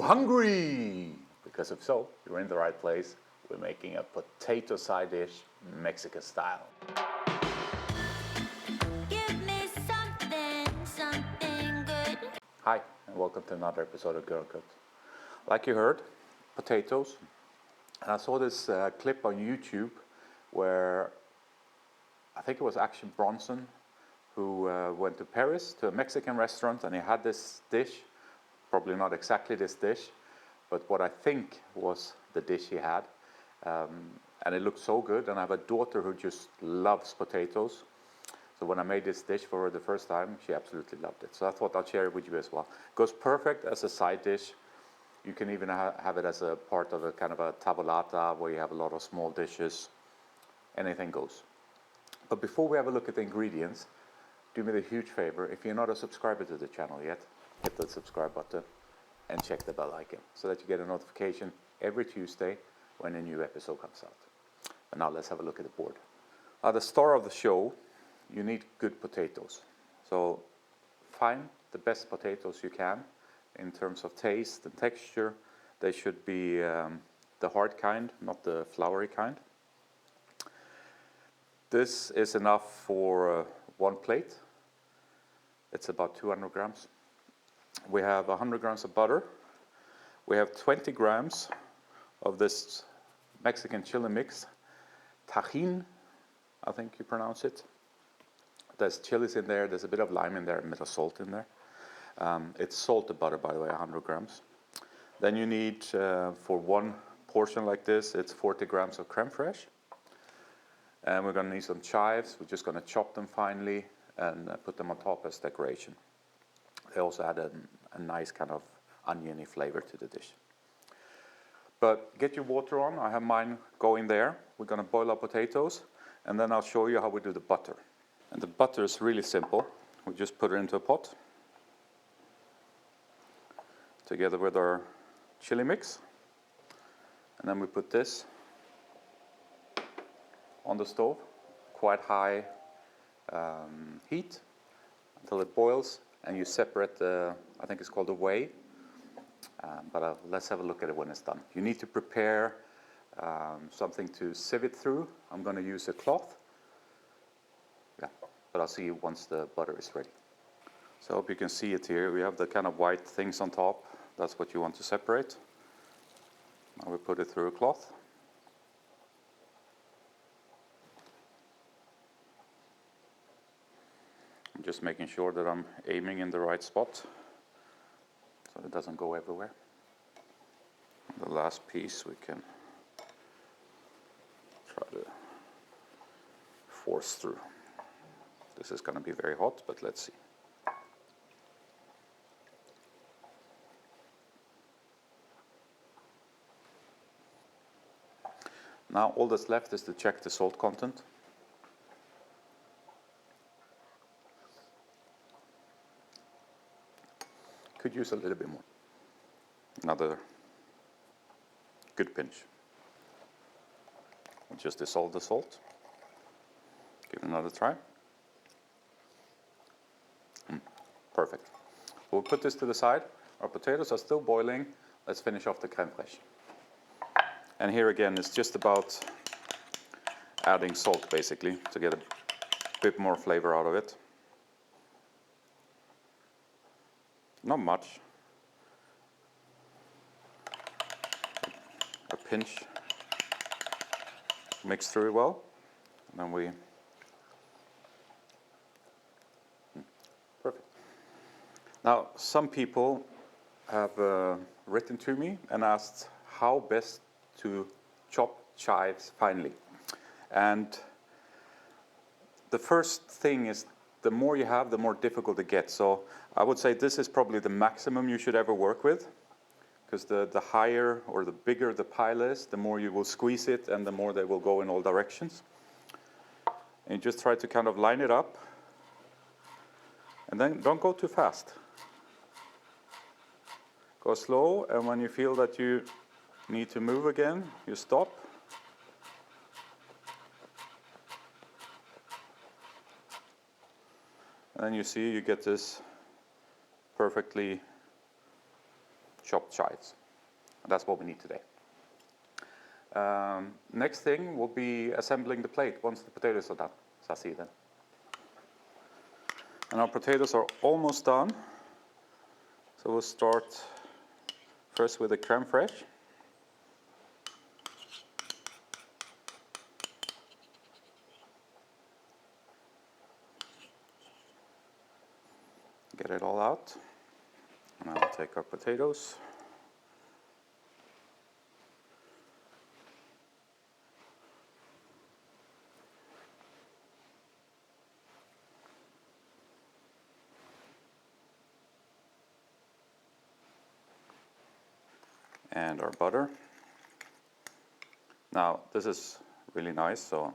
hungry? Because if so, you're in the right place. We're making a potato side dish, Mexican style. Give me something good. Hi, and welcome to another episode of Görgött. Like you heard, potatoes. And I saw this clip on YouTube where I think it was Action Bronson who went to Paris to a Mexican restaurant, and he had this dish, probably not exactly this dish, but what I think was the dish he had. And it looked so good, and I have a daughter who just loves potatoes. So when I made this dish for her the first time, she absolutely loved it. So I thought I'll share it with you as well. It goes perfect as a side dish. You can even have it as a part of a kind of a tavolata where you have a lot of small dishes. Anything goes. But before we have a look at the ingredients, do me the huge favor, if you're not a subscriber to the channel yet, hit the subscribe button and check the bell icon so that you get a notification every Tuesday when a new episode comes out. But now let's have a look at the board. At the star of the show, you need good potatoes. So find the best potatoes you can in terms of taste and texture. They should be the hard kind, not the floury kind. This is enough for one plate. It's about 200 grams. We have 100 grams of butter. We have 20 grams of this Mexican chili mix, Tajin, I think you pronounce it. There's chilies in there, there's a bit of lime in there, a bit of salt in there. It's salted butter, by the way, 100 grams. Then you need, for one portion like this, it's 40 grams of creme fraiche. And we're going to need some chives. We're just going to chop them finely and put them on top as decoration. They also add a nice kind of oniony flavor to the dish. But get your water on. I have mine going there. We're going to boil our potatoes, and then I'll show you how we do the butter. And the butter is really simple. We just put it into a pot together with our chili mix. And then we put this on the stove, quite high heat until it boils, and you separate the, I think it's called the whey, but let's have a look at it when it's done. You need to prepare something to sieve it through. I'm going to use a cloth, but I'll see you once the butter is ready. So I hope you can see it here. We have the kind of white things on top. That's what you want to separate. Now we put it through a cloth. I'm just making sure that I'm aiming in the right spot so it doesn't go everywhere. The last piece we can try to force through. This is going to be very hot, but let's see. Now all that's left is to check the salt content. Could use a little bit more. Another good pinch. We'll just dissolve the salt. Give it another try. Perfect. We'll put this to the side. Our potatoes are still boiling. Let's finish off the creme fraiche. And here again, it's just about adding salt basically to get a bit more flavor out of it. Not much. A pinch. Mix through it well. And then we... Perfect. Now, some people have written to me and asked how best to chop chives finely. And the first thing is, the more you have, the more difficult it gets. So I would say this is probably the maximum you should ever work with, because the higher or the bigger the pile is, the more you will squeeze it and the more they will go in all directions. And you just try to kind of line it up, and then don't go too fast. Go slow, and when you feel that you need to move again, you stop. And then you see you get this perfectly chopped chives. And that's what we need today. Next thing will be assembling the plate once the potatoes are done. So I'll see you then. And our potatoes are almost done. So we'll start first with the creme fraiche. Get it all out. And I'll take our potatoes. And our butter. Now this is really nice, so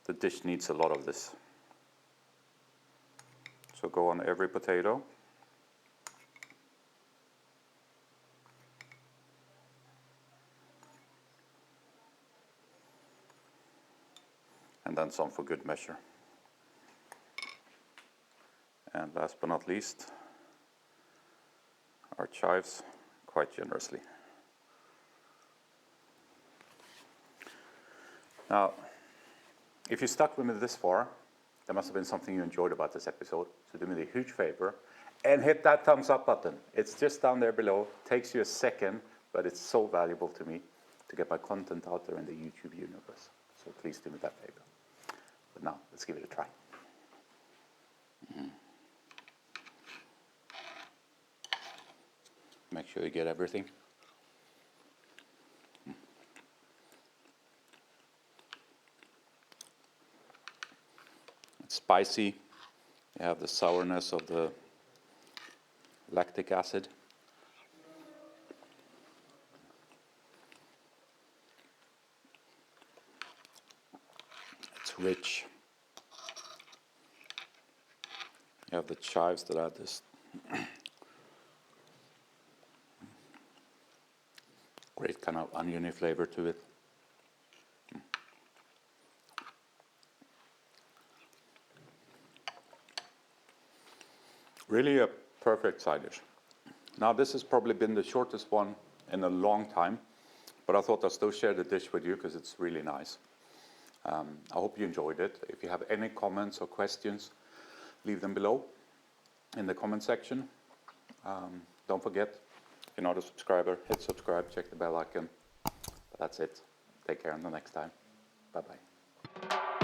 the dish needs a lot of this. So go on every potato. And then some for good measure. And last but not least, our chives quite generously. Now, if you stuck with me this far, there must have been something you enjoyed about this episode. So do me the huge favor and hit that thumbs up button. It's just down there below. Takes you a second, but it's so valuable to me to get my content out there in the YouTube universe. So please do me that favor. But now, let's give it a try. Make sure you get everything. It's spicy. You have the sourness of the lactic acid. It's rich. You have the chives that add this great kind of oniony flavor to it. Really a perfect side dish. Now this has probably been the shortest one in a long time, but I thought I'd still share the dish with you because it's really nice. I hope you enjoyed it. If you have any comments or questions, leave them below in the comment section. Don't forget, if you're not a subscriber, hit subscribe, check the bell icon. But that's it. Take care until next time. Bye-bye.